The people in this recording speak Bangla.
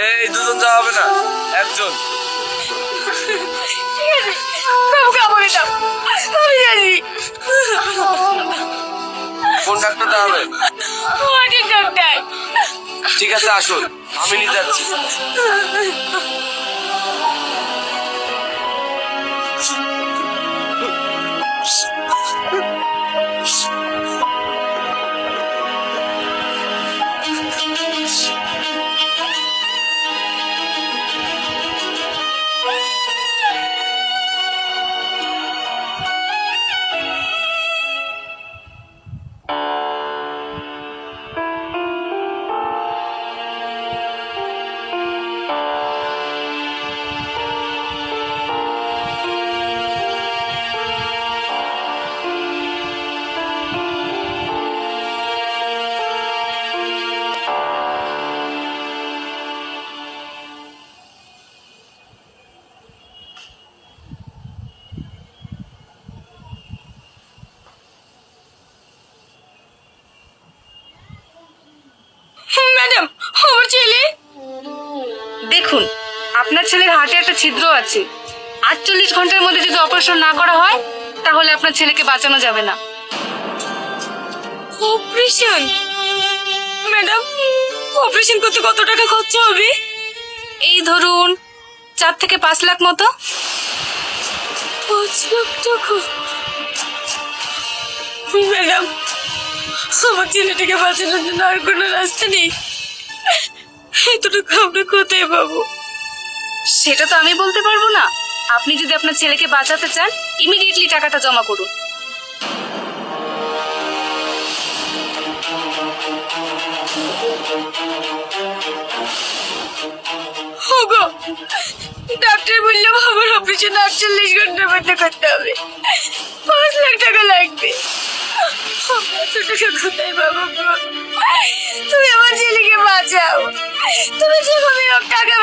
এই দুজন যাওয়া হবে না, একজন। কোন ডাক্তারটা হবে? ঠিক আছে আসুন, আমি নিয়ে যাচ্ছি। ম্যাডাম, আমার ছেলে। দেখুন, আপনার ছেলের হার্টে একটা ছিদ্র আছে। 48 ঘন্টার মধ্যে যদি অপারেশন না করা হয় তাহলে আপনার ছেলেকে বাঁচানো যাবে না। অপারেশন? ম্যাডাম, অপারেশন করতে কত টাকা খরচা হবে? এই ধরুন 4 থেকে 5 লাখ মতো। 5 লাখ টাকা? ম্যাডাম, আমার ছেলেটাকে বাঁচানোর জন্য আর কোনো রাস্তা নেই? এতটুকু আমরা কোথায় পাবো? সেটা তো আমি বলতে পারবো না। আপনি যদি আপনার ছেলেকে বাঁচাতে চান, ইমিডিয়েটলি টাকাটা জমা করুন। ওগো, ডাক্তার বললো আমার অপারেশন 48 ঘন্টার মধ্যে করতে হবে। 5 লাখ টাকা লাগবে। এত টাকা কোথায় পাবো গো? তুমি আমার ছেলেকে বাঁচাও। তুমি যেভাবে হোক টাকা